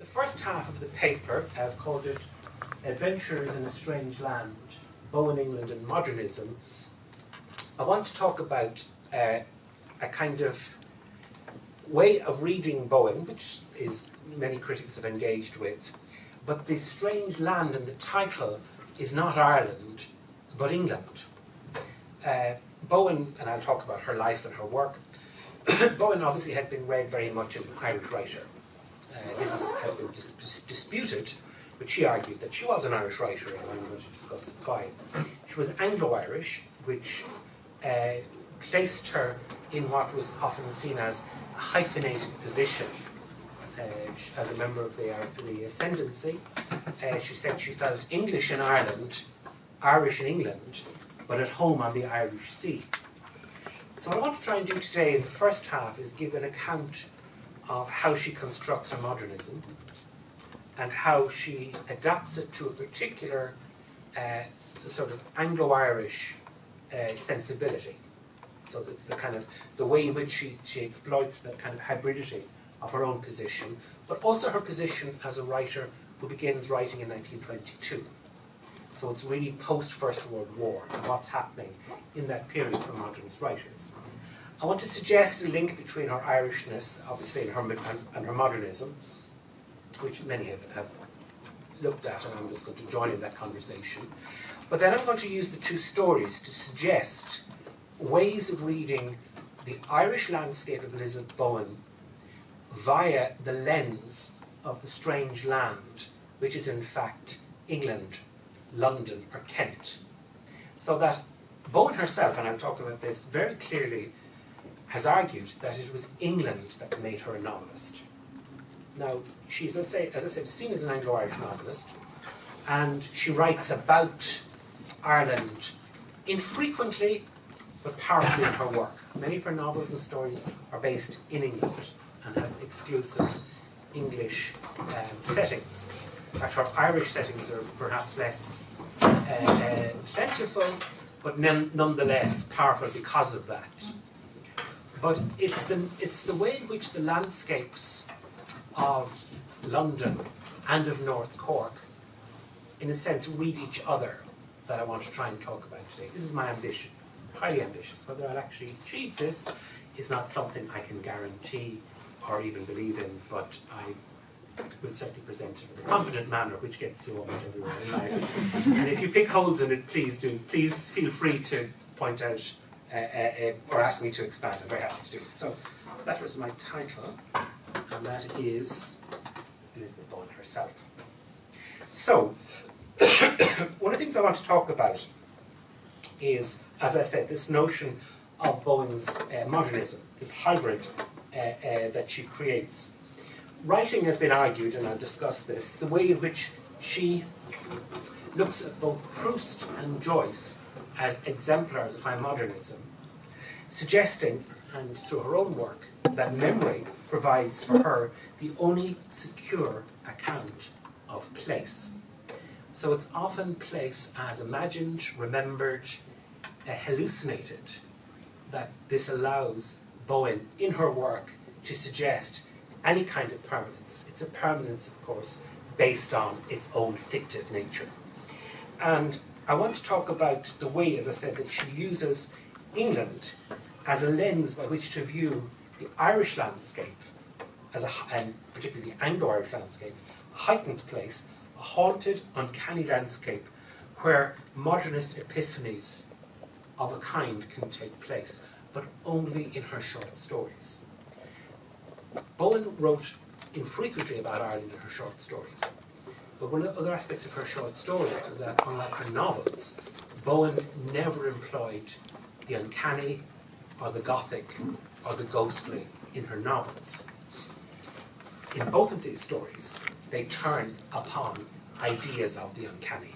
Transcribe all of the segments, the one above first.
the first half of the paper, I've called it Adventures in a Strange Land, Bowen, England and Modernism. I want to talk about a kind of way of reading Bowen, which is many critics have engaged with, but the strange land in the title is not Ireland, but England. Bowen, and I'll talk about her life and her work, Bowen obviously has been read very much as an Irish writer. This has been disputed, but she argued that she was an Irish writer, and I'm going to discuss why. She was Anglo-Irish, which placed her in what was often seen as a hyphenated position as a member of the ascendancy. She said she felt English in Ireland, Irish in England, but at home on the Irish Sea. So what I want to try and do today in the first half is give an account of how she constructs her modernism and how she adapts it to a particular sort of Anglo-Irish sensibility. So that's the kind of the way in which she exploits that kind of hybridity of her own position, but also her position as a writer who begins writing in 1922. So it's really post-First World War and what's happening in that period for modernist writers. I want to suggest a link between her Irishness, obviously, and her modernism, which many have looked at, and I'm just going to join in that conversation. But then I'm going to use the two stories to suggest ways of reading the Irish landscape of Elizabeth Bowen via the lens of the strange land, which is in fact England, London, or Kent. So that Bowen herself, and I'll talk about this very clearly, has argued that it was England that made her a novelist. Now, she's, as I said, seen as an Anglo-Irish novelist, and she writes about Ireland infrequently, but powerfully in her work. Many of her novels and stories are based in England and have exclusive English settings. In fact, her Irish settings are perhaps less plentiful, but nonetheless powerful because of that. But it's the way in which the landscapes of London and of North Cork, in a sense, read each other that I want to try and talk about today. This is my ambition, highly ambitious. Whether I'll actually achieve this is not something I can guarantee or even believe in, but I will certainly present it in a confident manner, which gets you almost everywhere in life. And if you pick holes in it, please do. Please feel free to point out or ask me to expand. I'm very happy to do it. So that was my title, and that is Elizabeth Bowen herself. So one of the things I want to talk about is, as I said, this notion of Bowen's modernism, this hybrid that she creates. Writing has been argued, and I'll discuss this, the way in which she looks at both Proust and Joyce as exemplars of high modernism, suggesting, and through her own work, that memory provides for her the only secure account of place. So it's often place as imagined, remembered, hallucinated, that this allows Bowen, in her work, to suggest any kind of permanence. It's a permanence, of course, based on its own fictive nature. And I want to talk about the way, as I said, that she uses England as a lens by which to view the Irish landscape, and particularly the Anglo-Irish landscape, a heightened place, a haunted, uncanny landscape where modernist epiphanies of a kind can take place, but only in her short stories. Bowen wrote infrequently about Ireland in her short stories, but one of the other aspects of her short stories was that, unlike her novels, Bowen never employed the uncanny or the Gothic or the ghostly in her novels. In both of these stories, they turn upon ideas of the uncanny,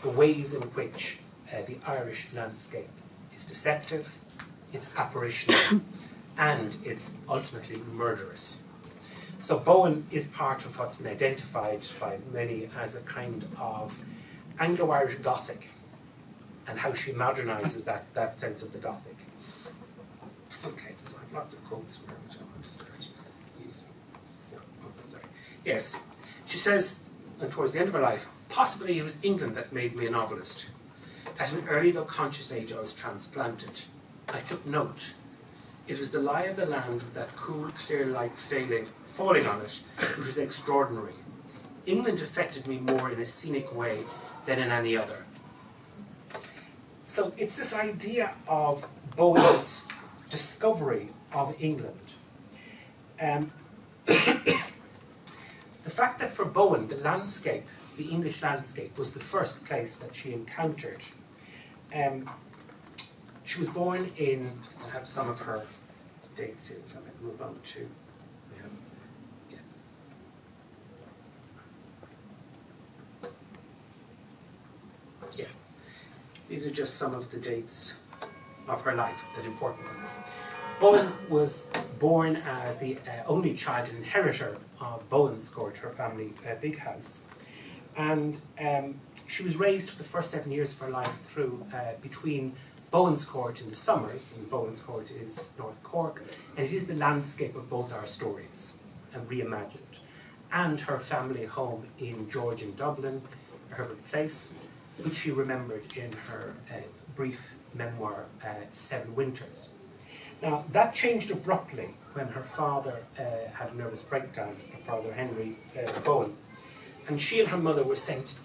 the ways in which the Irish landscape is deceptive, it's apparitional, and it's ultimately murderous. So Bowen is part of what's been identified by many as a kind of Anglo-Irish Gothic, and how she modernizes that sense of the Gothic. Okay, so I have lots of quotes here which I want to start using. So, sorry. Yes. She says, and towards the end of her life, possibly it was England that made me a novelist. At an early though conscious age I was transplanted. I took note. It was the lie of the land with that cool, clear light falling on it, which was extraordinary. England affected me more in a scenic way than in any other. So it's this idea of Bowen's discovery of England. The fact that for Bowen, the landscape, the English landscape, was the first place that she encountered. She was born in, I have some of her dates here, if I might move on to. Yeah. These are just some of the dates of her life, the important ones. Bowen was born as the only child and inheritor of Bowen's Court, her family big house. And she was raised for the first 7 years of her life through between Bowen's Court in the summers, and Bowen's Court is North Cork, and it is the landscape of both our stories, and reimagined, and her family home in Georgian Dublin, Herbert Place, which she remembered in her brief memoir, 7 Winters. Now, that changed abruptly when her father had a nervous breakdown, her father Henry Bowen, and she and her mother were sent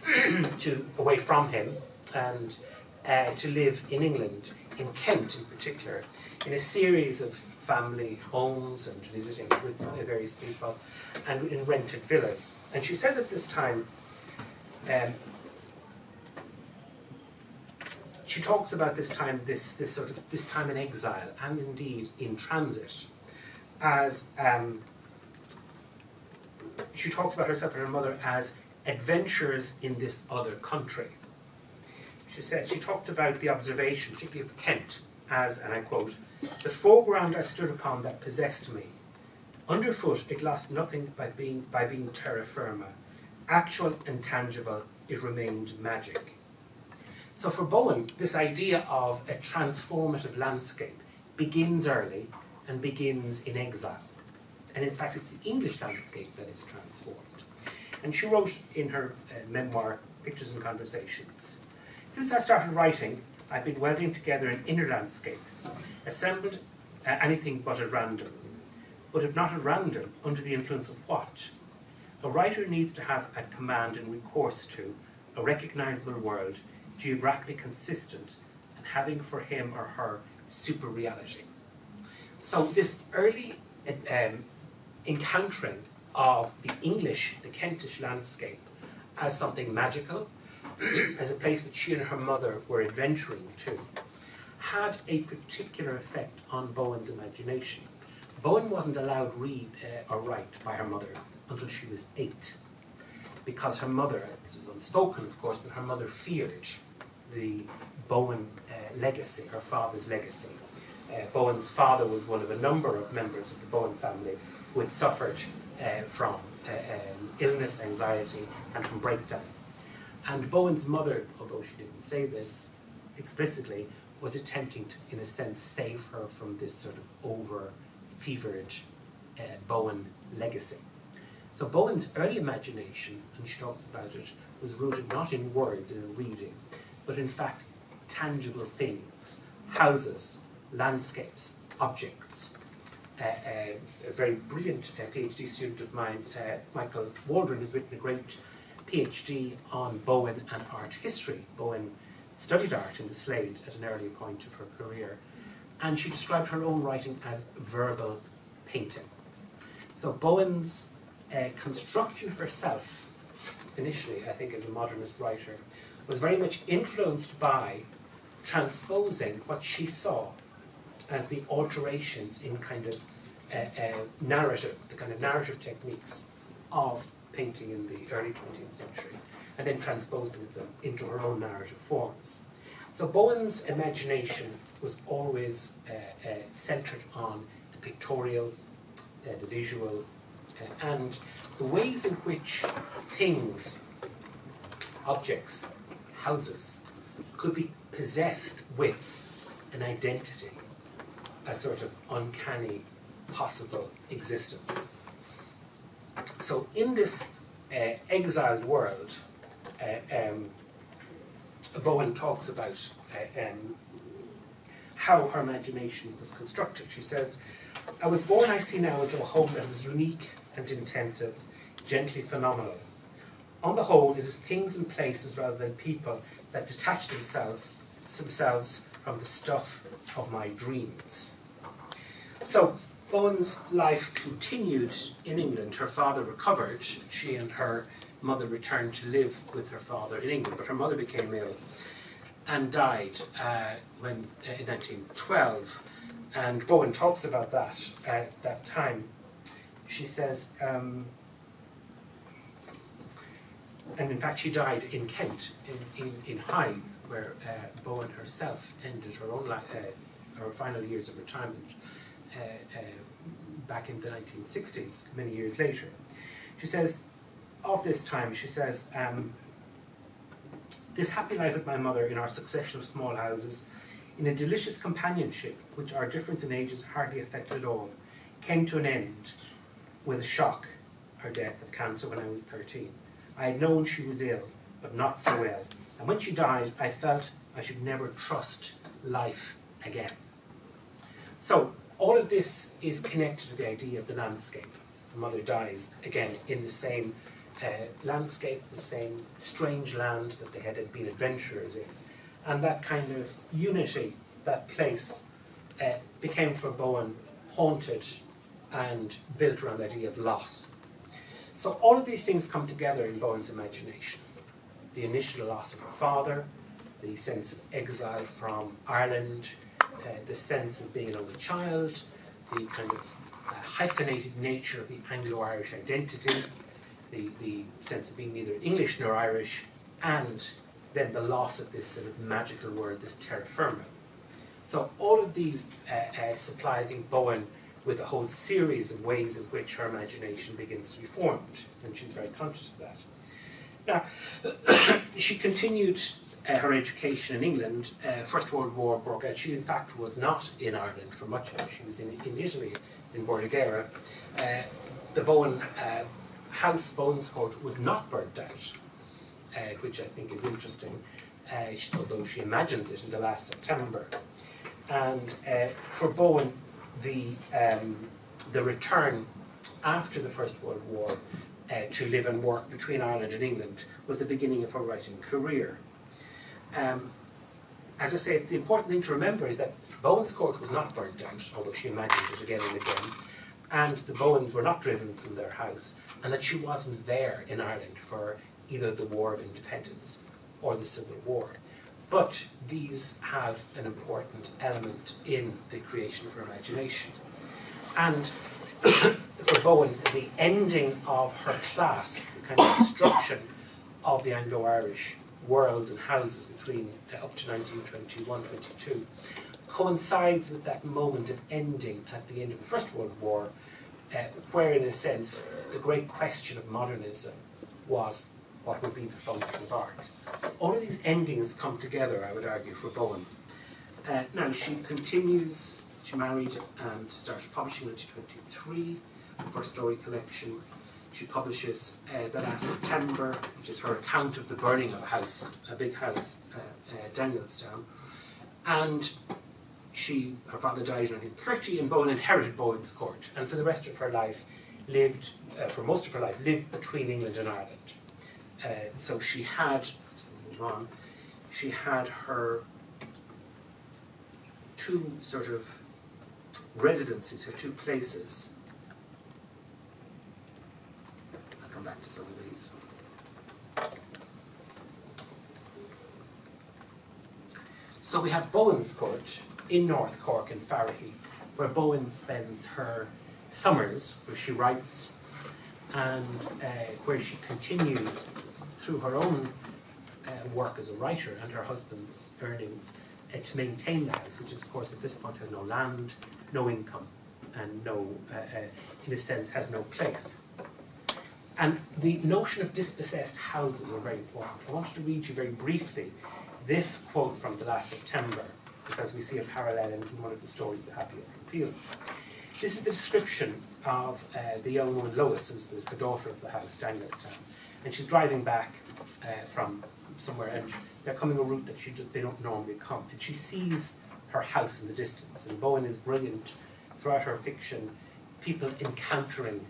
away from him and to live in England, in Kent in particular, in a series of family homes and visiting with various people, and in rented villas. And she says at this time, she talks about this time, this time in exile, and indeed in transit, as she talks about herself and her mother as adventurers in this other country. She talked about the observation, particularly of Kent, as, and I quote, "The foreground I stood upon that possessed me. Underfoot it lost nothing by being terra firma. Actual and tangible, it remained magic." So for Bowen, this idea of a transformative landscape begins early and begins in exile. And in fact, it's the English landscape that is transformed. And she wrote in her memoir, Pictures and Conversations, "Since I started writing, I've been welding together an inner landscape, assembled anything but at random. But if not at random, under the influence of what? A writer needs to have at command and recourse to a recognizable world, geographically consistent, and having for him or her super reality." So this early encountering of the English, the Kentish landscape as something magical, as a place that she and her mother were adventuring to, had a particular effect on Bowen's imagination. Bowen wasn't allowed read or write by her mother until she was 8, because her mother, this was unspoken of course, but her mother feared the Bowen legacy, her father's legacy. Bowen's father was one of a number of members of the Bowen family who had suffered from illness, anxiety, and from breakdown. And Bowen's mother, although she didn't say this explicitly, was attempting to, in a sense, save her from this sort of over-fevered Bowen legacy. So Bowen's early imagination, and she talks about it, was rooted not in words and in reading, but in fact tangible things, houses, landscapes, objects. A very brilliant PhD student of mine, Michael Waldron, has written a great PhD on Bowen and art history. Bowen studied art in the Slade at an early point of her career, and she described her own writing as verbal painting. So Bowen's construction of herself, initially, I think as a modernist writer, was very much influenced by transposing what she saw as the alterations in kind of narrative, the kind of narrative techniques of painting in the early 20th century, and then transposing them into her own narrative forms. So Bowen's imagination was always centred on the pictorial, the visual, and the ways in which things, objects, houses, could be possessed with an identity, a sort of uncanny, possible existence. So in this exiled world, Bowen talks about how her imagination was constructed. She says, "I was born, I see now, into a home that was unique and intensive, gently phenomenal. On the whole, it is things and places rather than people that detach themselves from the stuff of my dreams." So Bowen's life continued in England. Her father recovered. She and her mother returned to live with her father in England, but her mother became ill and died in 1912. And Bowen talks about that at that time. She says, and in fact she died in Kent, in Hythe, where Bowen herself ended her own her final years of retirement back in the 1960s, many years later. She says, of this time, she says, "This happy life with my mother in our succession of small houses, in a delicious companionship which our difference in ages hardly affected at all, came to an end with a shock, her death of cancer when I was 13. I had known she was ill, but not so ill, and when she died, I felt I should never trust life again." So all of this is connected to the idea of the landscape. Her mother dies, again, in the same landscape, the same strange land that they had been adventurers in. And that kind of unity, that place, became for Bowen haunted and built around the idea of loss. So all of these things come together in Bowen's imagination. The initial loss of her father, the sense of exile from Ireland, the sense of being an only child, the kind of hyphenated nature of the Anglo-Irish identity, the sense of being neither English nor Irish, and then the loss of this sort of magical word, this terra firma. So all of these supply, I think, Bowen with a whole series of ways in which her imagination begins to be formed, and she's very conscious of that. Now, she continued her education in England. First World War broke out. She, in fact, was not in Ireland for much of it. She was in Italy, in Bordighera. The Bowen house, Bowen's Court, was not burnt out, which I think is interesting, although she imagines it in the last September. And for Bowen, the return after the First World War to live and work between Ireland and England was the beginning of her writing career. As I say, the important thing to remember is that Bowen's Court was not burnt out, although she imagined it again and again, and the Bowens were not driven from their house, and that she wasn't there in Ireland for either the War of Independence or the Civil War. But these have an important element in the creation of her imagination. And for Bowen, the ending of her class, the kind of destruction of the Anglo-Irish worlds and houses between up to 1921-22, coincides with that moment of ending at the end of the First World War, where, in a sense, the great question of modernism was what would be the function of art. All of these endings come together, I would argue, for Bowen. Now, she continues, she married and started publishing in 1923, the first story collection. She publishes The Last September, which is her account of the burning of a house, a big house, Danielstown. And her father died in 1930, and Bowen inherited Bowen's Court, and for the rest of her life for most of her life, lived between England and Ireland. So she had, she had her two sort of residencies, her two places. I'll come back to some of these. So we have Bowen's Court in North Cork in Farrahy, where Bowen spends her summers, where she writes, and where she continues through her own work as a writer and her husband's earnings to maintain the house, which of course at this point has no land, no income, and no, in a sense, has no place. And the notion of dispossessed houses are very important. I wanted to read you very briefly this quote from The Last September, because we see a parallel in one of the stories, The Happy Open Fields. This is the description of the young woman Lois, who's the daughter of the house, Danielstown. And she's driving back from somewhere, and they're coming a route that they don't normally come. And she sees her house in the distance. And Bowen is brilliant throughout her fiction, people encountering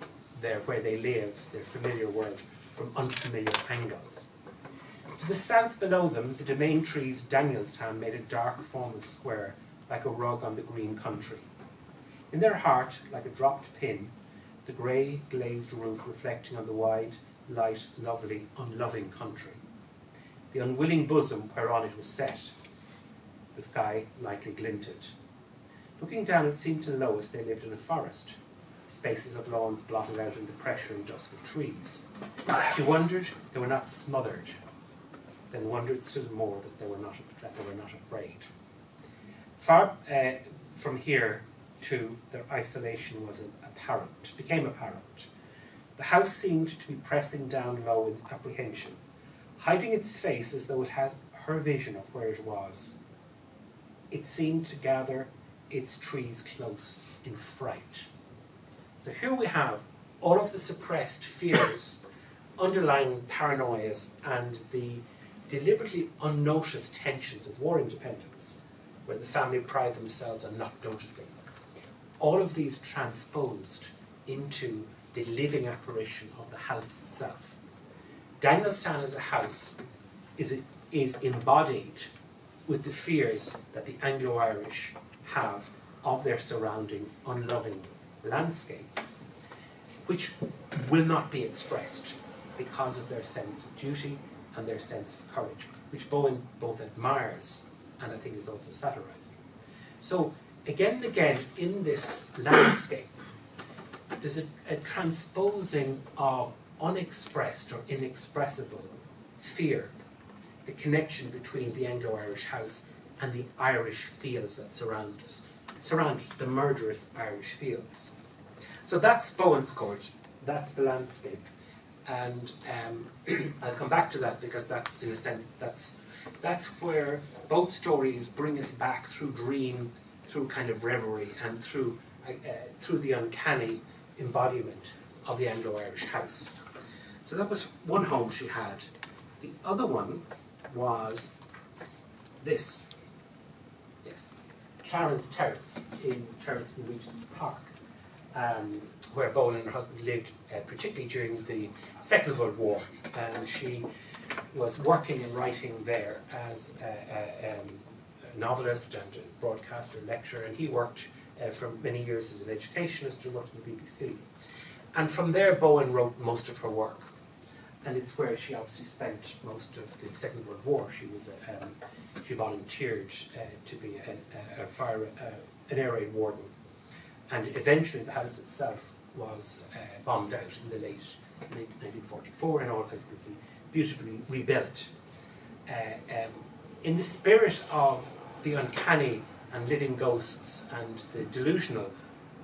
where they live, their familiar world, from unfamiliar angles. To the south below them, the domain trees of Danielstown made a dark formal square, like a rug on the green country. In their heart, like a dropped pin, the grey glazed roof reflecting on the wide, light, lovely, unloving country. The unwilling bosom whereon it was set. The sky lightly glinted. Looking down, it seemed to Lois they lived in a forest, spaces of lawns blotted out in the pressure and dusk of trees. She wondered they were not smothered, then wondered still more that they were not afraid. Far from here to their isolation was became apparent. The house seemed to be pressing down low in apprehension, hiding its face as though it had her vision of where it was. It seemed to gather its trees close in fright. So here we have all of the suppressed fears, underlying paranoias, and the deliberately unnoticed tensions of war independence, where the family pride themselves on not noticing. All of these transposed into the living apparition of the house itself. Danielstown as a house is embodied with the fears that the Anglo-Irish have of their surrounding unloving landscape, which will not be expressed because of their sense of duty and their sense of courage, which Bowen both admires and I think is also satirizing. So again and again in this landscape, there's a transposing of unexpressed or inexpressible fear, the connection between the Anglo-Irish house and the Irish fields that surround the murderous Irish fields. So that's Bowen's court, that's the landscape. And I'll come back to that because that's, in a sense, that's where both stories bring us back through dream, through kind of reverie, and through the uncanny embodiment of the Anglo-Irish house. So that was one home she had. The other one was this. Yes, Clarence Terrace in Regent's Park, where Bowen and her husband lived, particularly during the Second World War. She was working and writing there as a novelist and a broadcaster, lecturer, and he worked for many years as an educationist and worked in the BBC. And from there, Bowen wrote most of her work. And it's where she obviously spent most of the Second World War. She volunteered to be an air raid warden. And eventually the house itself was bombed out in the late 1944, and all, as you can see, beautifully rebuilt. In the spirit of the uncanny and living ghosts and the delusional,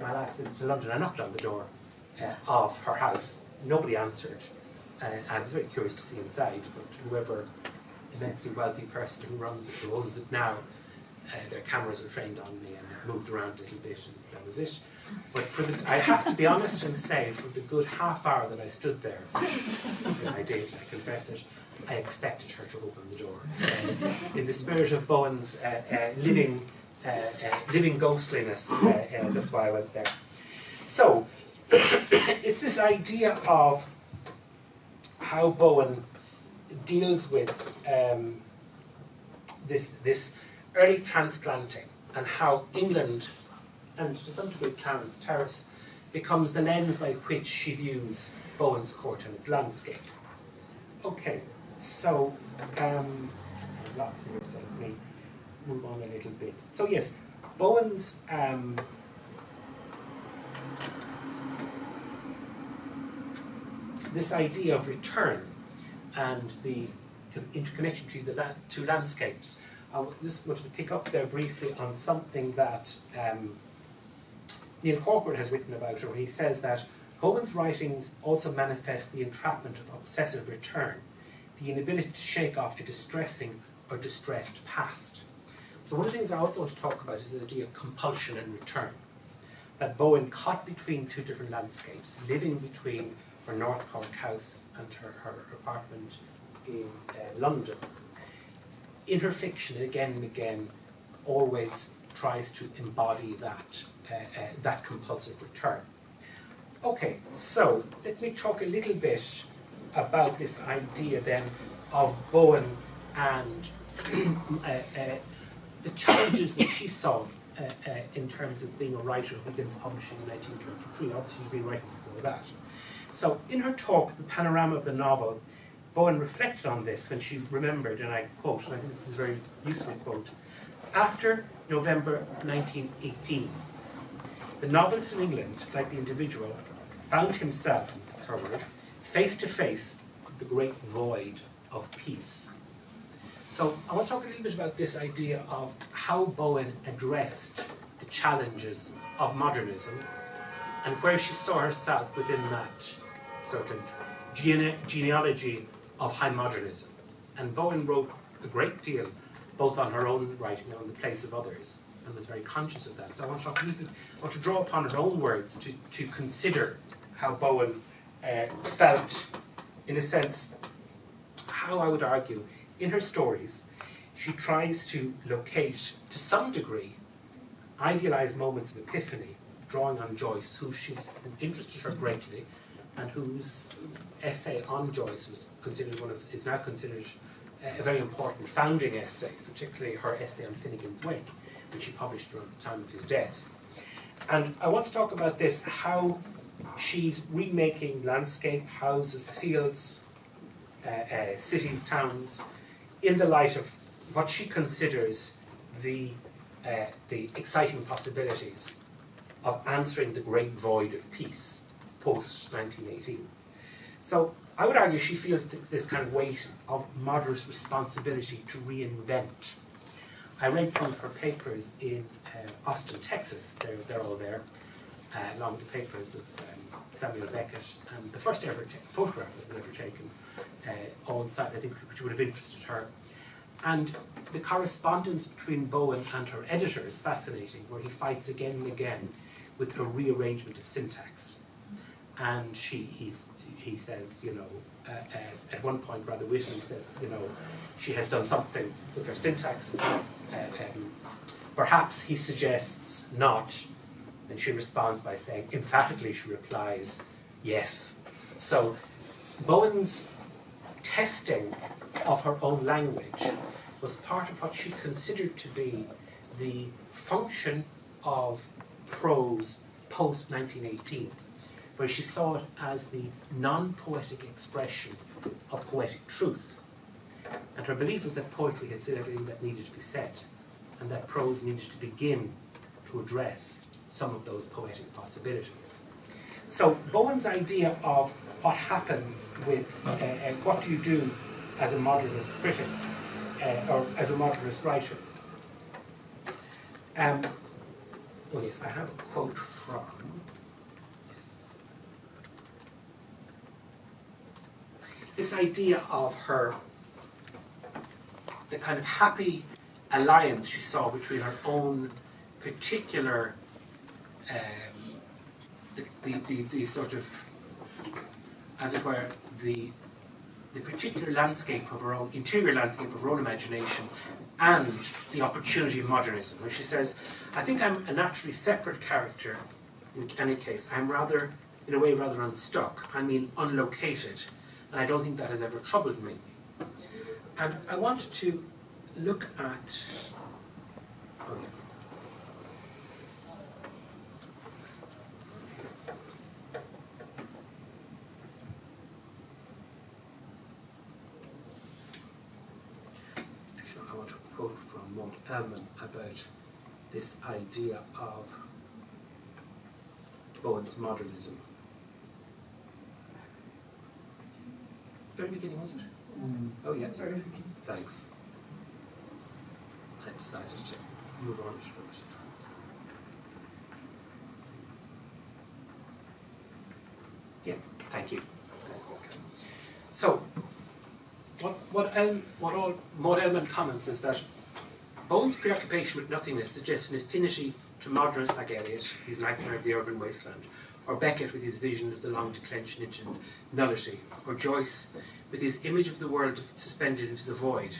my last visit to London, I knocked on the door of her house. Nobody answered. I was very curious to see inside, but whoever immensely wealthy person who owns it now, their cameras were trained on me and moved around a little bit, and that was it. But I have to be honest and say, for the good half hour that I stood there, I did, I confess it, I expected her to open the door. So, in the spirit of Bowen's living ghostliness, that's why I went there. So, it's this idea of how Bowen deals with this early transplanting, and how England, and to some degree Clarence Terrace, becomes the lens by which she views Bowen's court and its landscape. Okay, so lots here, so let me move on a little bit. So yes, Bowen's this idea of return and the interconnection between the two landscapes. I just wanted to pick up there briefly on something that Neil Corcoran has written about, where he says that Bowen's writings also manifest the entrapment of obsessive return, the inability to shake off a distressing or distressed past. So one of the things I also want to talk about is the idea of compulsion and return. that Bowen caught between two different landscapes, living between her North Cork house and her apartment in London. In her fiction, again and again, always tries to embody that compulsive return. Okay, so let me talk a little bit about this idea then of Bowen and the challenges that she saw in terms of being a writer who begins publishing in 1923. Obviously, she's been writing before that. So, in her talk, The Panorama of the Novel, Bowen reflected on this when she remembered, and I quote, and I think this is a very useful quote, "After November 1918, the novelist in England, like the individual, found himself, that's her word, face to face with the great void of peace." So I want to talk a little bit about this idea of how Bowen addressed the challenges of modernism and where she saw herself within that sort of genealogy of high modernism. And Bowen wrote a great deal, both on her own writing and on the place of others, and was very conscious of that. So I want to talk a little bit, I want to draw upon her own words to consider how Bowen felt, in a sense, how I would argue, in her stories, she tries to locate, to some degree, idealized moments of epiphany, drawing on Joyce, who interested her greatly, and whose essay on Joyce was considered is now considered a very important founding essay, particularly her essay on Finnegan's Wake, which she published around the time of his death. And I want to talk about this, how she's remaking landscape, houses, fields, cities, towns, in the light of what she considers the exciting possibilities of answering the great void of peace post-1918. So I would argue she feels this kind of weight of moderate responsibility to reinvent. I read some of her papers in Austin, Texas. They're all there, along with the papers of Samuel Beckett, and the first ever photograph that was ever taken on site, I think, which would have interested her. And the correspondence between Bowen and her editor is fascinating, where he fights again and again with her rearrangement of syntax. And he says, at one point rather wittily says, she has done something with her syntax, and perhaps he suggests not, and she responds by saying, emphatically she replies, yes. So Bowen's testing of her own language was part of what she considered to be the function of prose post-1918, where she saw it as the non-poetic expression of poetic truth. And her belief was that poetry had said everything that needed to be said, and that prose needed to begin to address some of those poetic possibilities. So Bowen's idea of what happens with, what do you do as a modernist critic, or as a modernist writer. Oh yes, I have a quote from, this idea of her, the kind of happy alliance she saw between her own particular, the sort of, as it were, the particular landscape of her own, interior landscape of her own imagination, and the opportunity of modernism, where she says, I think I'm a naturally separate character in any case. I'm rather, in a way, rather unstuck. I mean, unlocated. And I don't think that has ever troubled me. And I wanted to look at, I want to quote from Maud Ellman about this idea of Bowen's modernism. Very beginning, was it? Oh yeah, very beginning. Thanks. I decided to move on to it. Yeah, thank you. So, what Maud Ellman comments is that Bowen's preoccupation with nothingness suggests an affinity to modernists like Eliot, his nightmare of the urban wasteland, or Beckett with his vision of the long declension into nullity, or Joyce with his image of the world suspended into the void.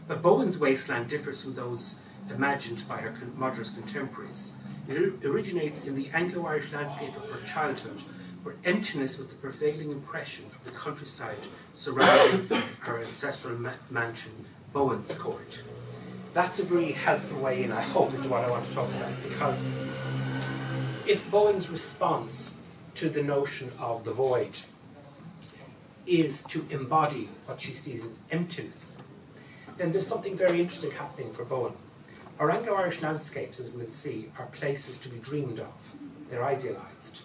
But Bowen's wasteland differs from those imagined by her modernist contemporaries. It originates in the Anglo-Irish landscape of her childhood, where emptiness was the prevailing impression of the countryside surrounding her ancestral mansion, Bowen's Court. That's a very helpful way in, I hope, into what I want to talk about, because if Bowen's response to the notion of the void is to embody what she sees as emptiness, then there's something very interesting happening for Bowen. Our Anglo-Irish landscapes, as we'll see, are places to be dreamed of. They're idealised.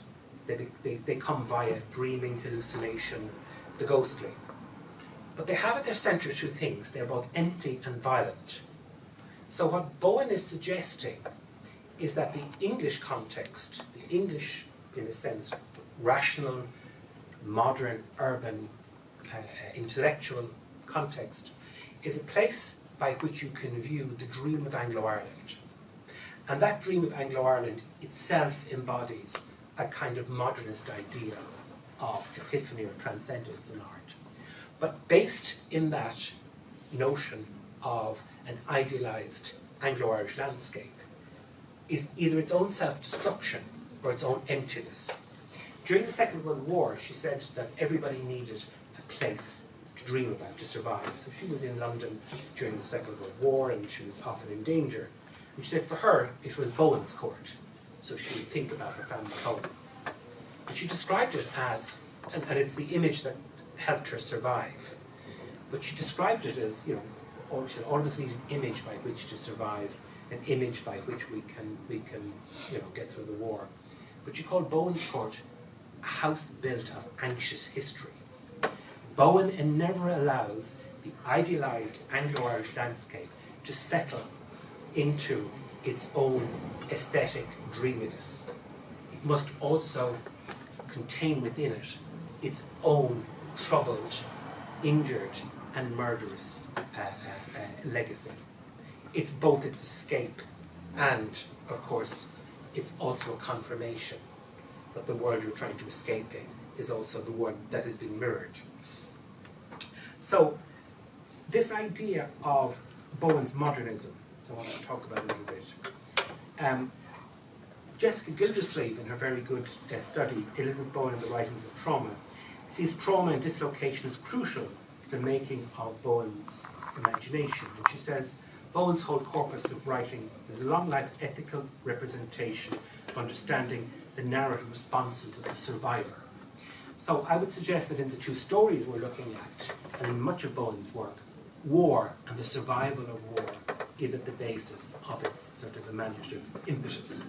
They come via dreaming, hallucination, the ghostly. But they have at their centre two things. They're both empty and violent. So what Bowen is suggesting is that the English context, the English, in a sense, rational, modern, urban, intellectual context, is a place by which you can view the dream of Anglo-Ireland. And that dream of Anglo-Ireland itself embodies a kind of modernist idea of epiphany or transcendence in art. But based in that notion of an idealised Anglo-Irish landscape is either its own self-destruction or its own emptiness. During the Second World War, she said that everybody needed a place to dream about, to survive. So she was in London during the Second World War and she was often in danger. And she said for her, it was Bowen's Court. So she would think about her family home. And she described it as, and it's the image that helped her survive, but she described it as, you know, all of us need an image by which to survive, an image by which we can get through the war. But she called Bowen's Court a house built of anxious history. Bowen never allows the idealised Anglo-Irish landscape to settle into its own aesthetic dreaminess. It must also contain within it its own troubled, injured and murderous legacy. It's both its escape and, of course, it's also a confirmation that the world you're trying to escape in is also the one that is being mirrored. So, this idea of Bowen's modernism, I want to talk about a little bit. Jessica Gildersleeve, in her very good study, Elizabeth Bowen and the Writings of Trauma, sees trauma and dislocation as crucial to the making of Bowen's imagination. And she says, Bowen's whole corpus of writing is a long-life ethical representation of understanding the narrative responses of the survivor. So I would suggest that in the two stories we're looking at, and in much of Bowen's work, war and the survival of war is at the basis of its sort of imaginative impetus.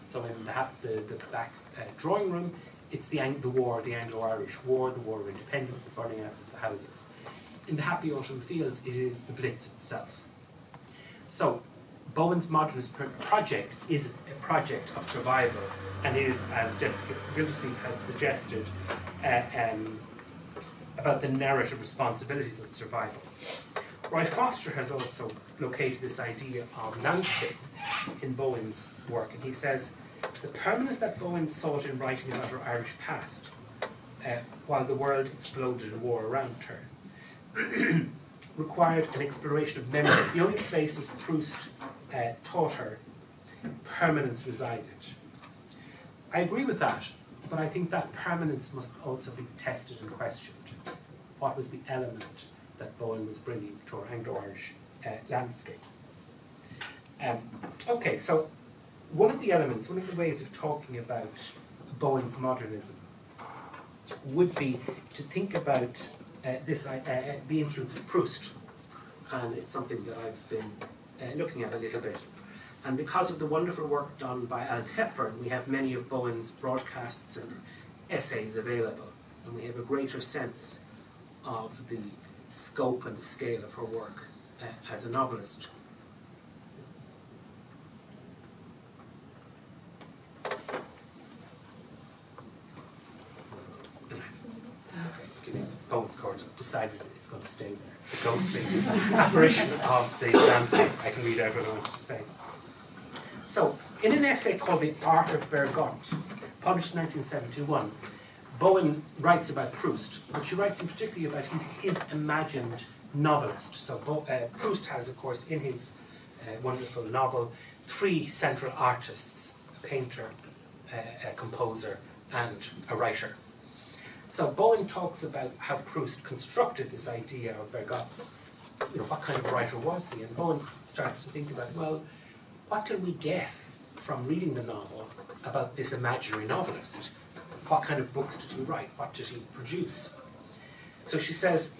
So in the back drawing room, it's the war, the Anglo-Irish War, the War of Independence, the burning out of the houses. In the Happy Autumn Fields, it is the Blitz itself. So Bowen's modernist project is a project of survival, and is, as Jessica Gildersleeve has suggested, about the narrative responsibilities of survival. Roy Foster has also located this idea of landscape in Bowen's work, and he says, the permanence that Bowen sought in writing about her Irish past, while the world exploded in war around her, required an exploration of memory. The only places Proust taught her permanence resided. I agree with that, but I think that permanence must also be tested and questioned. What was the element that Bowen was bringing to our Anglo-Irish landscape? Okay, so one of the ways of talking about Bowen's modernism would be to think about the influence of Proust, and it's something that I've been looking at a little bit. And because of the wonderful work done by Alan Hepburn, we have many of Bowen's broadcasts and essays available, and we have a greater sense of the scope and the scale of her work as a novelist. Okay, Bowen's court decided it's going to stay there. The ghostly apparition of the landscape. I can read out what I wanted to say. So, in an essay called The Art of Bergotte, published in 1971, Bowen writes about Proust, but she writes in particularly about his imagined novelist. So Proust has, of course, in his wonderful novel, three central artists: a painter, a composer, and a writer. So Bowen talks about how Proust constructed this idea of Bergotte's, what kind of writer was he? And Bowen starts to think about, well, what can we guess from reading the novel about this imaginary novelist? What kind of books did he write? What did he produce? So she says,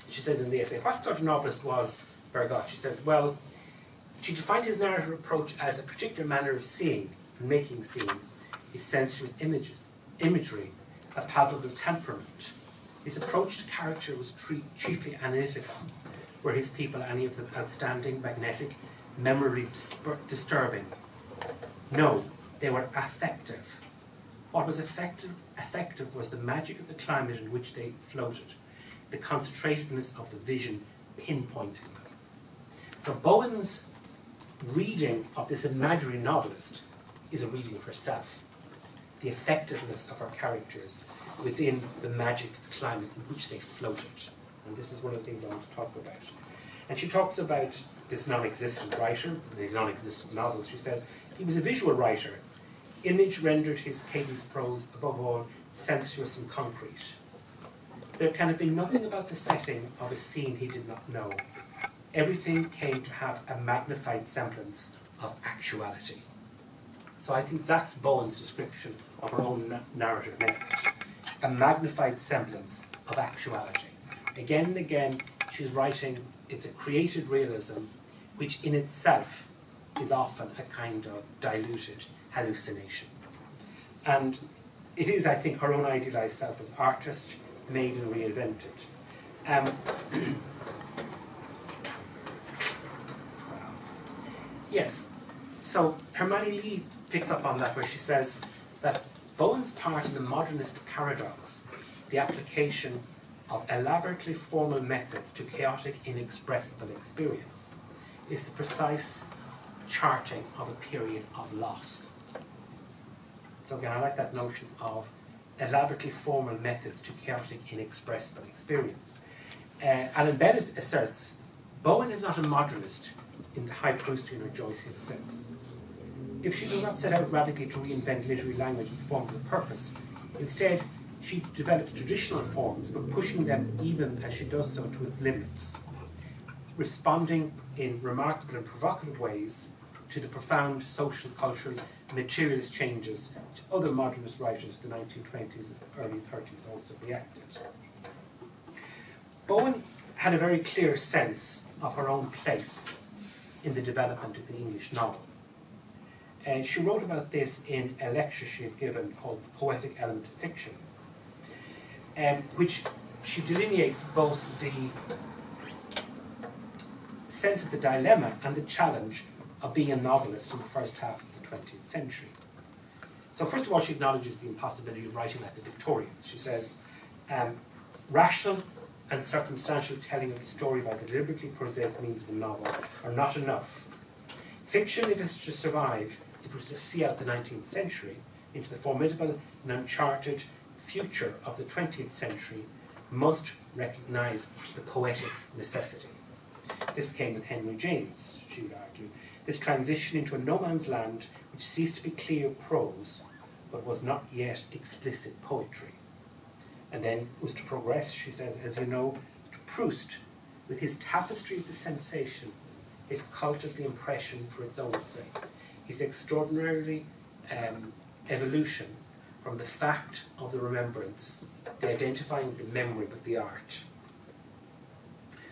she says in the essay, what sort of novelist was Bergotte? She says, well, she defined his narrative approach as a particular manner of seeing and making seen, his sensuous imagery, a palpable temperament. His approach to character was chiefly analytical. Were his people any of them outstanding, magnetic, memorably disturbing? No, they were affective. What was effective was the magic of the climate in which they floated, the concentratedness of the vision pinpointing them. So Bowen's reading of this imaginary novelist is a reading of herself, the effectiveness of her characters within the magic of the climate in which they floated. And this is one of the things I want to talk about. And she talks about this non-existent writer, these non-existent novels. She says, he was a visual writer. Image rendered his cadence prose, above all, sensuous and concrete. There can have been nothing about the setting of a scene he did not know. Everything came to have a magnified semblance of actuality. So I think that's Bowen's description of her own narrative method. A magnified semblance of actuality. Again and again, she's writing, it's a created realism, which in itself is often a kind of diluted hallucination. And it is, I think, her own idealized self as artist, made and reinvented. 12. Yes, so Hermione Lee picks up on that, where she says that Bowen's part in the modernist paradox, the application of elaborately formal methods to chaotic, inexpressible experience, is the precise charting of a period of loss. So again, I like that notion of elaborately formal methods to chaotic, inexpressible experience. Alan Bennett asserts, Bowen is not a modernist in the high Proustian or Joycean sense. If she does not set out radically to reinvent literary language and form for the purpose, instead she develops traditional forms, but pushing them even as she does so to its limits, responding in remarkable and provocative ways to the profound social, cultural, materialist changes to other modernist writers of the 1920s and early 30s also reacted. Bowen had a very clear sense of her own place in the development of the English novel. And she wrote about this in a lecture she had given called The Poetic Element of Fiction, which she delineates both the sense of the dilemma and the challenge of being a novelist in the first half of the 20th century. So first of all, she acknowledges the impossibility of writing like the Victorians. She says, rational and circumstantial telling of the story by the deliberately prosaic means of a novel are not enough. Fiction, if it's to survive, if it was to see out the 19th century into the formidable and uncharted future of the 20th century, must recognise the poetic necessity. This came with Henry James, she would argue. This transition into a no-man's land which ceased to be clear prose, but was not yet explicit poetry. And then was to progress, she says, as you know, to Proust, with his tapestry of the sensation, his cult of the impression for its own sake, his extraordinarily evolution from the fact of the remembrance, the identifying the memory with the art.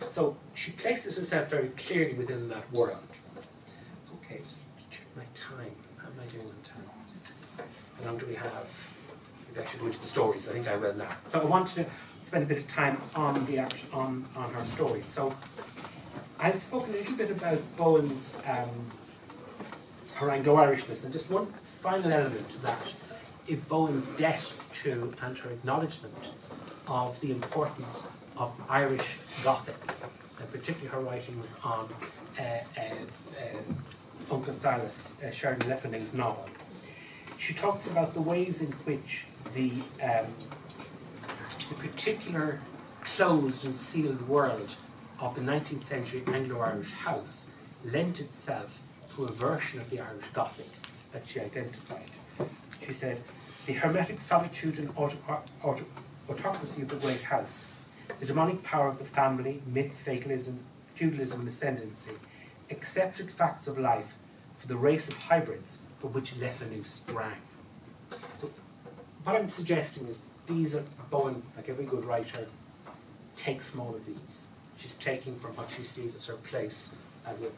So she places herself very clearly within that world. Okay, just check my time. How am I doing on time? How long do we have? Maybe I should go into the stories. I think I will now. So I want to spend a bit of time on the on her story. So I had spoken a little bit about Bowen's her Anglo-Irishness, and just one final element to that is Bowen's debt to and her acknowledgement of the importance of Irish Gothic, and particularly her writings on Uncle Silas, Sheridan Le Fanay's novel. She talks about the ways in which the particular closed and sealed world of the 19th century Anglo-Irish house lent itself to a version of the Irish Gothic that she identified. She said, the hermetic solitude and autocracy of the great house, the demonic power of the family, myth, fatalism, feudalism, and ascendancy, accepted facts of life for the race of hybrids from which Le Fanu sprang. So what I'm suggesting is these are, Bowen, like every good writer, takes from all of these. She's taking from what she sees as her place as a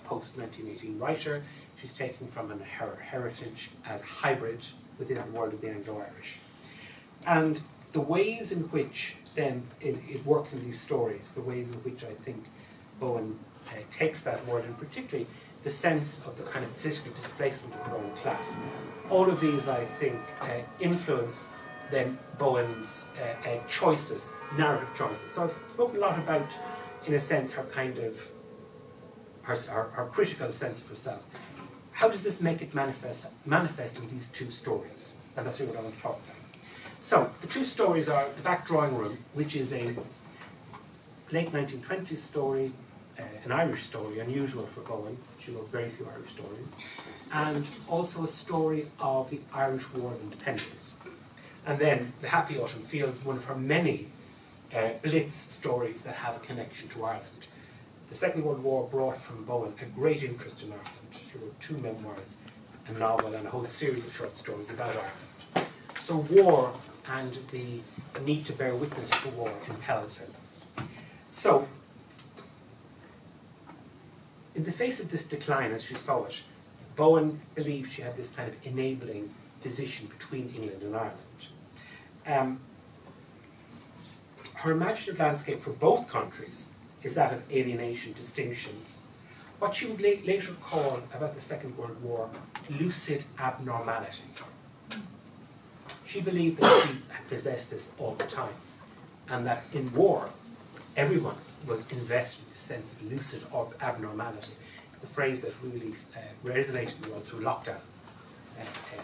post-1918 writer. She's taking from her heritage as a hybrid within the world of the Anglo-Irish. And the ways in which then it works in these stories, the ways in which I think Bowen takes that word, and particularly the sense of the kind of political displacement of the growing class, all of these, I think, influence then Bowen's choices, narrative choices. So I've spoken a lot about, in a sense, her kind of, her critical sense of herself. How does this make it manifest in these two stories? And that's really what I want to talk about. So, the two stories are The Back Drawing Room, which is a late 1920s story, an Irish story, unusual for Bowen. She wrote very few Irish stories. And also a story of the Irish War of Independence. And then The Happy Autumn Fields, one of her many Blitz stories that have a connection to Ireland. The Second World War brought from Bowen a great interest in Ireland. She wrote 2 memoirs, a novel, and a whole series of short stories about Ireland. So war and the need to bear witness to war impels her. So, in the face of this decline, as she saw it, Bowen believed she had this kind of enabling position between England and Ireland. Her imaginative landscape for both countries is that of alienation, distinction, what she would later call, about the Second World War, lucid abnormality. She believed that she possessed this all the time, and that in war, everyone was invested in a sense of lucid abnormality. It's a phrase that really resonated with me all through lockdown. I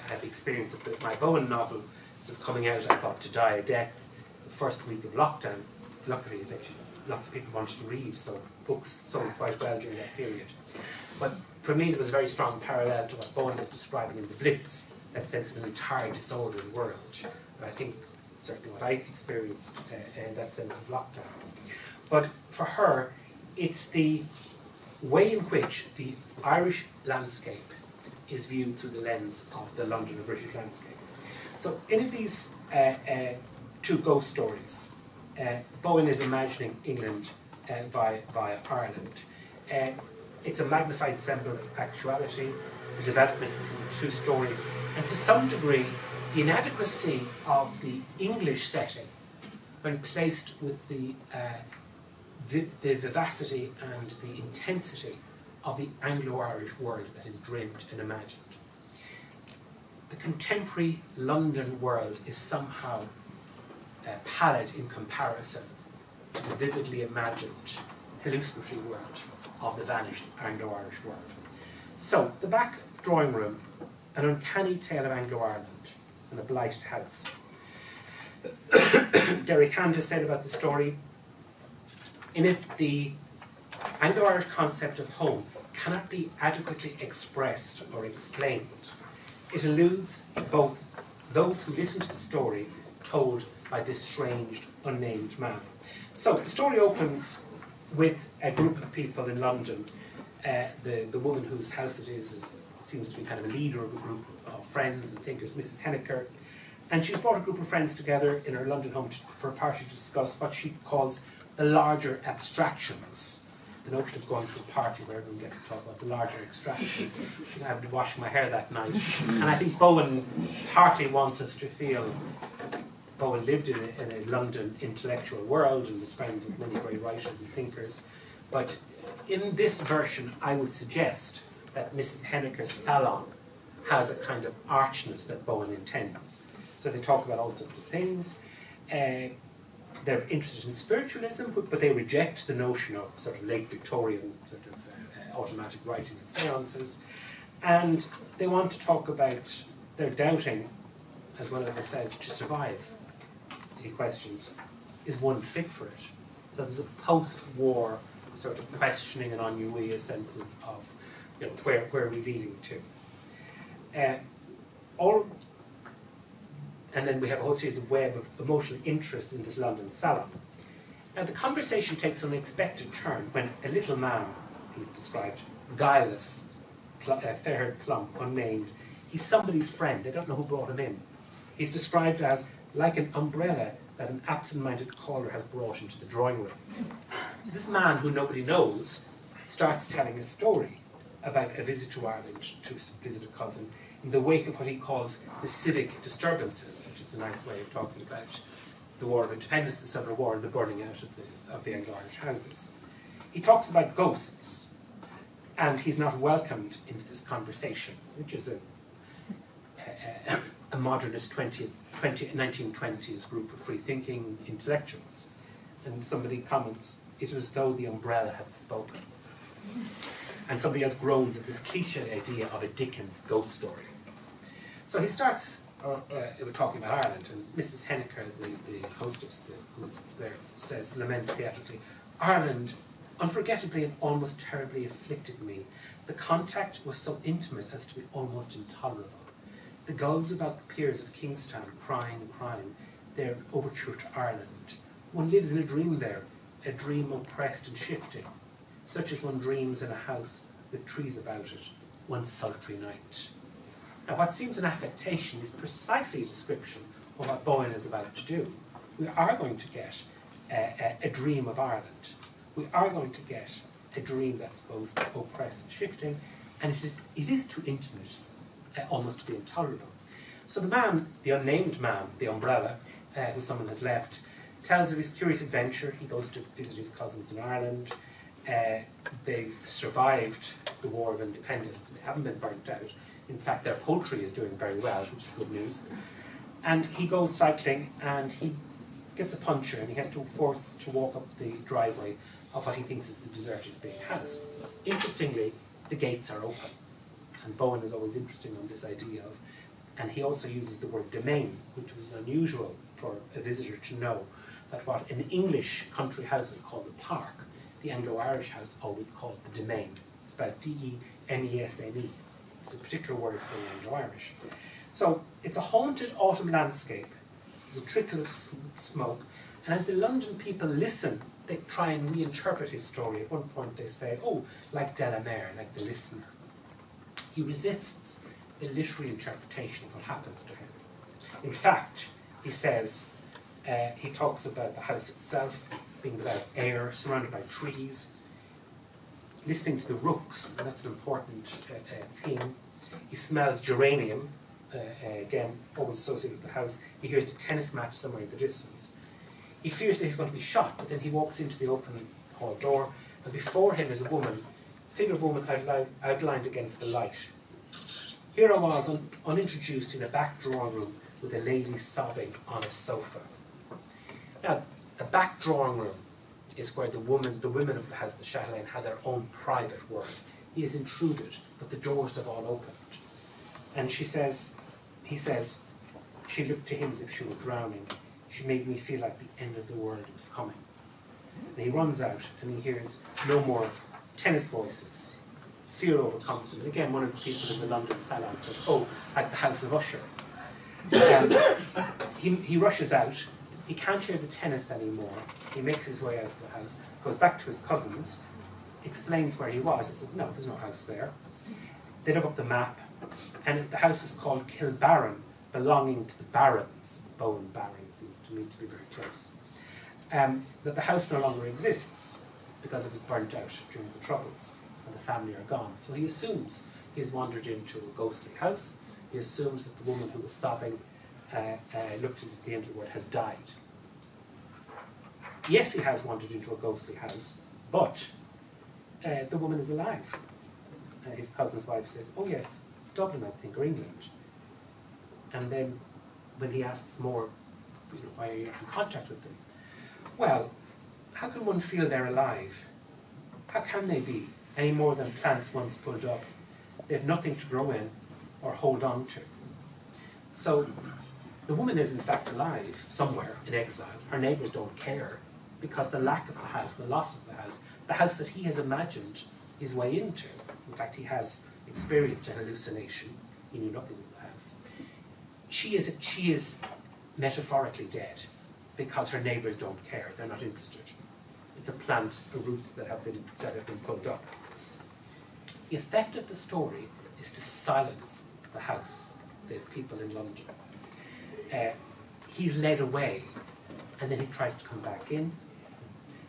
had the experience of my Bowen novel sort of coming out, I thought, To Die a Death, the first week of lockdown. Luckily, lots of people wanted to read, so books sold quite well during that period. But for me, there was a very strong parallel to what Bowen was describing in the Blitz, that sense of an entire disordered world. And I think certainly what I experienced in that sense of lockdown. But for her, it's the way in which the Irish landscape is viewed through the lens of the London or British landscape. So in these 2 ghost stories, Bowen is imagining England via Ireland. It's a magnified symbol of actuality, the development of the 2 stories, and to some degree, the inadequacy of the English setting when placed with the vivacity and the intensity of the Anglo-Irish world that is dreamed and imagined. The contemporary London world is somehow pallid in comparison to the vividly imagined hallucinatory world of the vanished Anglo-Irish world. So, The Back Drawing Room, an uncanny tale of Anglo-Ireland and a blighted house. Derek Hand has said about the story, in it the Anglo-Irish concept of home cannot be adequately expressed or explained. It eludes both those who listen to the story told by this strange, unnamed man. So the story opens with a group of people in London. The woman whose house it is seems to be kind of a leader of a group of friends and thinkers, Mrs. Henniker. And she's brought a group of friends together in her London home for a party to discuss what she calls the larger abstractions. The notion of going to a party where everyone gets to talk about the larger abstractions. I've been washing my hair that night. And I think Bowen partly wants us to feel Bowen lived in a London intellectual world and was friends with many great writers and thinkers. But in this version, I would suggest that Mrs. Henniker's salon has a kind of archness that Bowen intends. So they talk about all sorts of things. They're interested in spiritualism, but they reject the notion of sort of late Victorian sort of automatic writing and seances. And they want to talk about their doubting, as one of them says, to survive. He questions, is one fit for it? So there's a post-war sort of questioning and ennui, a sense of where are we leading to. And then we have a whole series of web of emotional interest in this London salon. Now the conversation takes an unexpected turn when a little man, he's described, guileless, fair-haired, plump, unnamed, he's somebody's friend, they don't know who brought him in. He's described as like an umbrella that an absent-minded caller has brought into the drawing room. So this man, who nobody knows, starts telling a story about a visit to Ireland to visit a cousin in the wake of what he calls the civic disturbances, which is a nice way of talking about the War of Independence, the Civil War, and the burning out of the Anglo-Irish houses. He talks about ghosts, and he's not welcomed into this conversation, which is a modernist 1920s group of free-thinking intellectuals. And somebody comments, it was as though the umbrella had spoken. And somebody else groans at this cliche idea of a Dickens ghost story. So he starts talking about Ireland, and Mrs. Henniker, the hostess who's there, laments theatrically, Ireland unforgettably and almost terribly afflicted me. The contact was so intimate as to be almost intolerable. The gulls about the piers of Kingstown, crying and crying, their overture to Ireland. One lives in a dream there, a dream oppressed and shifting, such as one dreams in a house with trees about it, one sultry night. Now what seems an affectation is precisely a description of what Bowen is about to do. We are going to get a dream of Ireland. We are going to get a dream that's both oppressed and shifting, and it is too intimate, almost to be intolerable. So the man, the unnamed man, the umbrella, who someone has left, tells of his curious adventure. He goes to visit his cousins in Ireland. They've survived the War of Independence. They haven't been burnt out. In fact, their poultry is doing very well, which is good news. And he goes cycling, and he gets a puncture, and he has to force to walk up the driveway of what he thinks is the deserted big house. Interestingly, the gates are open. And Bowen is always interested on this idea of, and he also uses the word domain, which was unusual for a visitor to know, that what an English country house would call the park, the Anglo-Irish house always called the domain. It's spelled D-E-M-E-S-N-E. It's a particular word for the Anglo-Irish. So it's a haunted autumn landscape. There's a trickle of smoke. And as the London people listen, they try and reinterpret his story. At one point they say, oh, like Delamere, like the listener. He resists the literary interpretation of what happens to him. In fact, he says, he talks about the house itself being without air, surrounded by trees, listening to the rooks, and that's an important theme. He smells geranium, again, always associated with the house. He hears a tennis match somewhere in the distance. He fears that he's going to be shot, but then he walks into the open hall door, and before him is a woman, figure of a woman outlined against the light. Here I was, unintroduced, in a back drawing room with a lady sobbing on a sofa. Now, a back drawing room is where the women of the house, the chatelaine, had their own private world. He has intruded, but the doors have all opened. And he says, she looked to him as if she were drowning. She made me feel like the end of the world was coming. And he runs out and he hears no more tennis voices. Fear overcomes him. And again, one of the people in the London salon says, oh, like the House of Usher. He rushes out. He can't hear the tennis anymore. He makes his way out of the house, goes back to his cousins, explains where he was. They said, no, there's no house there. They look up the map, and the house is called Kilbarron, belonging to the barons. Bowen Baron seems to me to be very close. That the house no longer exists because it was burnt out during the Troubles, and the family are gone. So he assumes he has wandered into a ghostly house. He assumes that the woman who was sobbing looked as if the end of the world has died. Yes, he has wandered into a ghostly house, but the woman is alive. His cousin's wife says, oh yes, Dublin, I think, or England. And then when he asks more, why are you not in contact with them? Well, how can one feel they're alive? How can they be any more than plants once pulled up? They have nothing to grow in or hold on to. So the woman is in fact alive somewhere in exile. Her neighbours don't care because the lack of the house, the loss of the house that he has imagined his way into. In fact, he has experienced an hallucination. He knew nothing of the house. She is metaphorically dead because her neighbours don't care. They're not interested. It's a plant, a roots that have been pulled up. The effect of the story is to silence the house, the people in London. He's led away, and then he tries to come back in.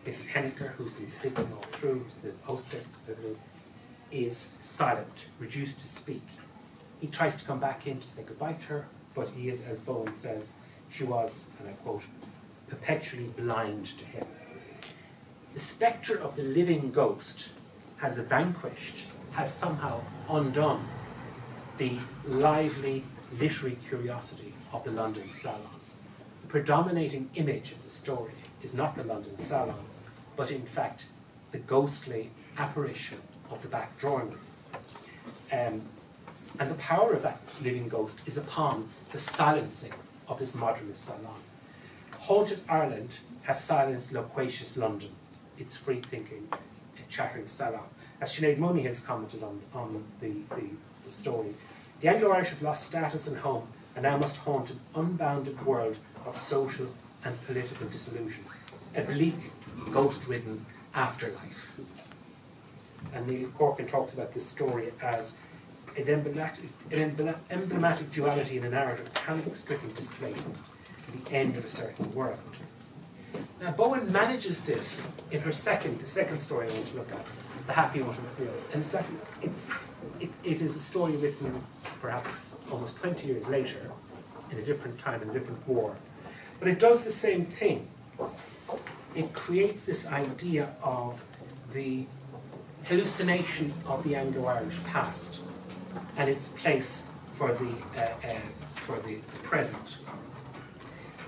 This Henniker, who's been speaking all through, the hostess, is silent, reduced to speak. He tries to come back in to say goodbye to her, but he is, as Bowen says, she was, and I quote, perpetually blind to him. The spectre of the living ghost has vanquished, has somehow undone the lively literary curiosity of the London salon. The predominating image of the story is not the London salon, but in fact the ghostly apparition of the back drawing room. And the power of that living ghost is upon the silencing of this modernist salon. Haunted Ireland has silenced loquacious London, its free-thinking, chattering salon. As Sinead Mooney has commented on the story, the Anglo-Irish have lost status and home and now must haunt an unbounded world of social and political disillusion, a bleak, ghost-ridden afterlife. And Neil Corkin talks about this story as an emblematic duality in a narrative, panic-stricken displacement, the end of a certain world. Now, Bowen manages this in the second story I want to look at, The Happy Autumn Fields. And it is a story written perhaps almost 20 years later, in a different time, in a different war. But it does the same thing. It creates this idea of the hallucination of the Anglo-Irish past and its place for the present.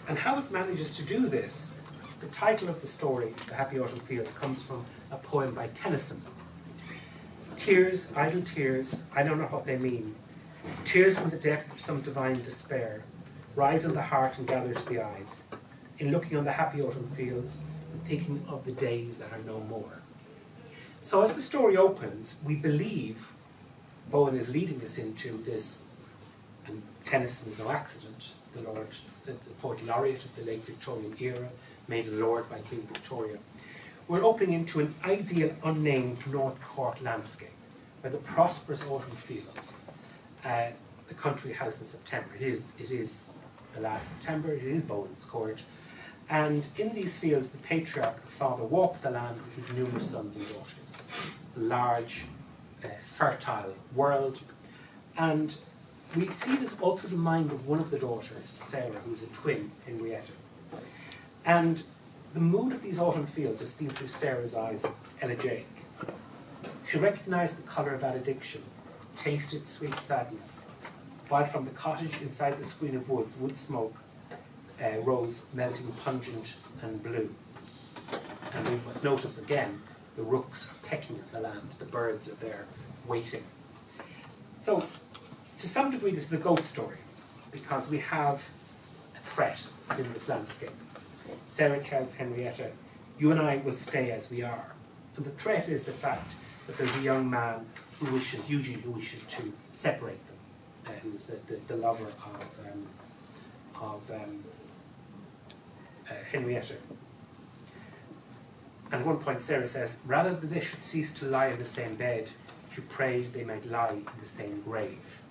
And how it manages to do this, the title of the story, The Happy Autumn Fields, comes from a poem by Tennyson. Tears, idle tears, I don't know what they mean. Tears from the depth of some divine despair rise in the heart and gather to the eyes, in looking on the happy autumn fields and thinking of the days that are no more. So as the story opens, we believe Bowen is leading us into this, and Tennyson is no accident, the poet laureate of the late Victorian era, made a lord by Queen Victoria. We're opening into an ideal unnamed North Cork landscape, where the prosperous autumn fields, the country house in September. It is the last September, it is Bowen's court, and in these fields the patriarch, the father, walks the land with his numerous sons and daughters. It's a large, fertile world, and we see this all through the mind of one of the daughters, Sarah, who's a twin, Henrietta. And the mood of these autumn fields is seen through Sarah's eyes, elegiac. She recognised the colour of addiction, tasted sweet sadness, while from the cottage inside the screen of woods, wood smoke rose, melting pungent and blue. And we must notice again, the rooks are pecking at the land, the birds are there waiting. So, to some degree, this is a ghost story, because we have a threat in this landscape. Sarah tells Henrietta, you and I will stay as we are. And the threat is the fact that there's a young man Eugene, who wishes to separate them, who's the lover of Henrietta. And at one point Sarah says, rather than they should cease to lie in the same bed, she prayed they might lie in the same grave.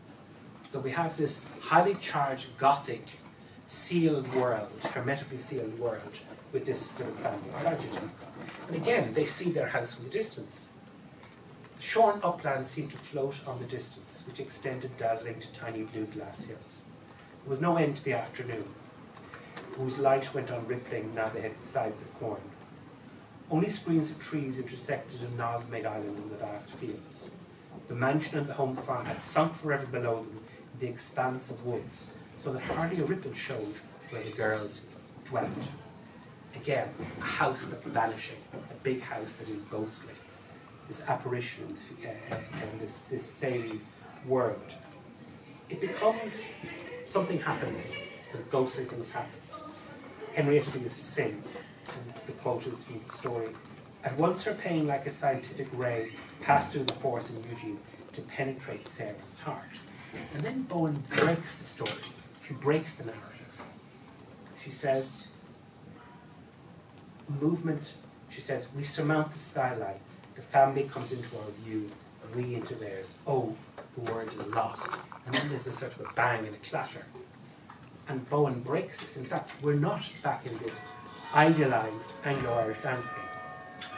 So we have this highly charged Gothic sealed world, hermetically sealed world, with this sort of family tragedy. And again, they see their house from the distance. The shorn uplands seemed to float on the distance, which extended dazzling to tiny blue glass hills. There was no end to the afternoon, whose light went on rippling now they had scythed the corn. Only screens of trees intersected and knolls made island in the vast fields. The mansion and the home farm had sunk forever below them in the expanse of woods, so that hardly a ripple showed where the girls dwelt. Again, a house that's vanishing, a big house that is ghostly. This apparition in this same world. It becomes, something happens, the ghostly things happens. Henrietta begins to sing, and the quote is from the story. At once her pain, like a scientific ray, passed through the horse in Eugene to penetrate Sarah's heart. And then Bowen breaks the story. She breaks the narrative. She says, movement, she says, we surmount the skyline. The family comes into our view, and we into theirs. Oh, the word is lost. And then there's a sort of a bang and a clatter. And Bowen breaks this. In fact, we're not back in this idealised Anglo-Irish landscape.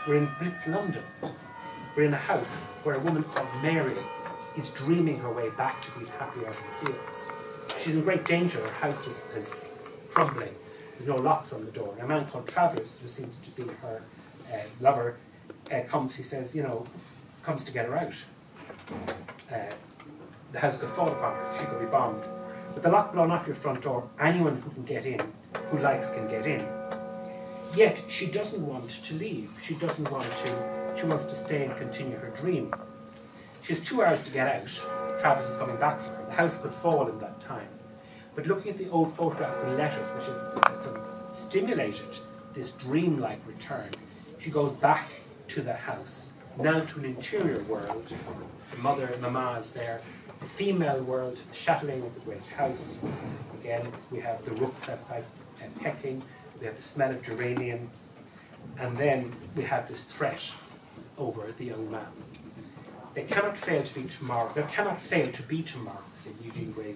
We're in Blitz, London. We're in a house where a woman called Mary is dreaming her way back to these happy autumn fields. She's in great danger. Her house is crumbling. There's no locks on the door. And a man called Travers, who seems to be her lover, comes, he says, comes to get her out. The house could fall upon her. She could be bombed. With the lock blown off your front door, anyone who can get in, who likes, can get in. Yet she doesn't want to leave. She wants to stay and continue her dream. She has 2 hours to get out. Travis is coming back for her. The house could fall in that time. But looking at the old photographs and letters, which have sort of stimulated this dreamlike return, she goes back to the house, now to an interior world. The mother and mama is there. The female world, the chatelaine of the great house. Again, we have the rooks outside pecking. We have the smell of geranium. And then we have this threat over the young man. There cannot fail to be tomorrow. There cannot fail to be tomorrow, said Eugene gravely.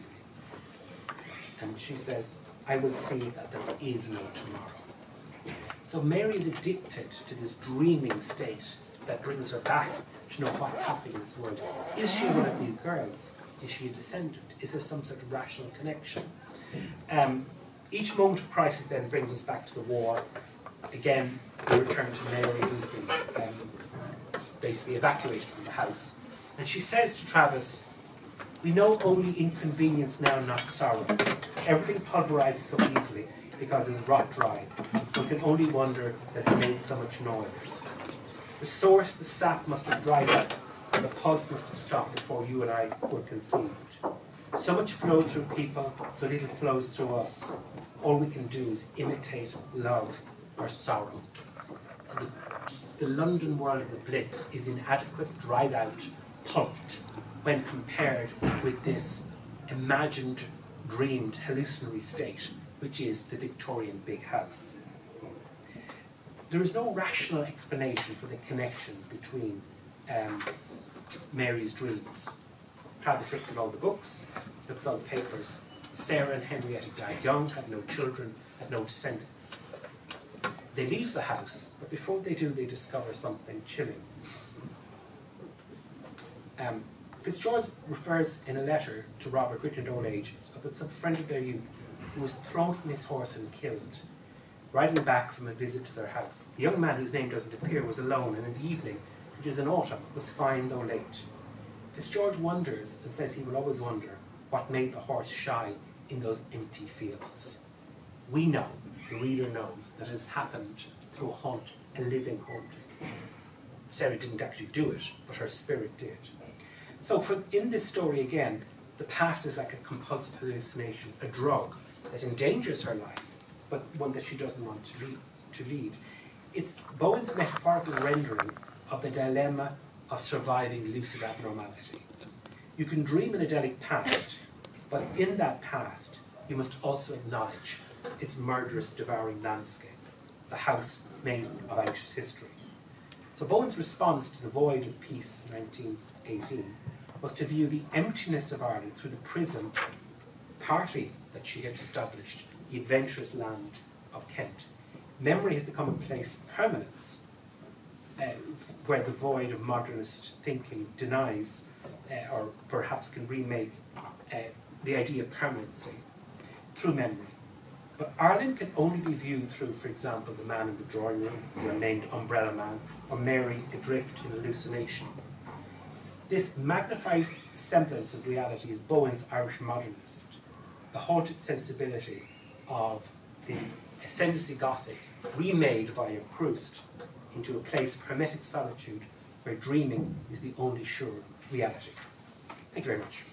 And she says, I will see that there is no tomorrow. So Mary is addicted to this dreaming state that brings her back to know what's happening in this world. Is she one of these girls? Is she a descendant? Is there some sort of rational connection? Each moment of crisis then brings us back to the war. Again, we return to Mary, who's been basically evacuated from the house. And she says to Travis, we know only inconvenience now, not sorrow. Everything pulverizes so easily because it is rot dry. One can only wonder that it made so much noise. The source, the sap must have dried up, and the pulse must have stopped before you and I were conceived. So much flowed through people, so little flows through us. All we can do is imitate love or sorrow. So the London world of the Blitz is inadequate, dried out, pulped, when compared with this imagined, dreamed, hallucinatory state, which is the Victorian big house. There is no rational explanation for the connection between Mary's dreams. Travis looks at all the books, looks at all the papers. Sarah and Henrietta died young, had no children, had no descendants. They leave the house, but before they do, they discover something chilling. Fitzgeorge refers in a letter to Robert, written at old age, about some friend of their youth who was thrown from his horse and killed, riding back from a visit to their house. The young man, whose name doesn't appear, was alone, and in the evening, which is in autumn, was fine though late. Fitzgeorge wonders, and says he will always wonder, what made the horse shy in those empty fields. We know, the reader knows, that it has happened through a haunt, a living haunting. Sarah didn't actually do it, but her spirit did. So in this story again, the past is like a compulsive hallucination, a drug that endangers her life, but one that she doesn't want to lead. It's Bowen's metaphorical rendering of the dilemma of surviving lucid abnormality. You can dream an idyllic past, but in that past, you must also acknowledge its murderous, devouring landscape, the house made of anxious history. So Bowen's response to the void of peace in 1918 was to view the emptiness of Ireland through the prism, partly that she had established, the adventurous land of Kent. Memory had become a place of permanence, where the void of modernist thinking denies, or perhaps can remake, the idea of permanency through memory. But Ireland can only be viewed through, for example, the man in the drawing room, the unnamed umbrella man, or Mary adrift in hallucination. This magnified semblance of reality is Bowen's Irish modernist, the haunted sensibility of the ascendancy Gothic remade via Proust into a place of hermetic solitude where dreaming is the only sure reality. Thank you very much.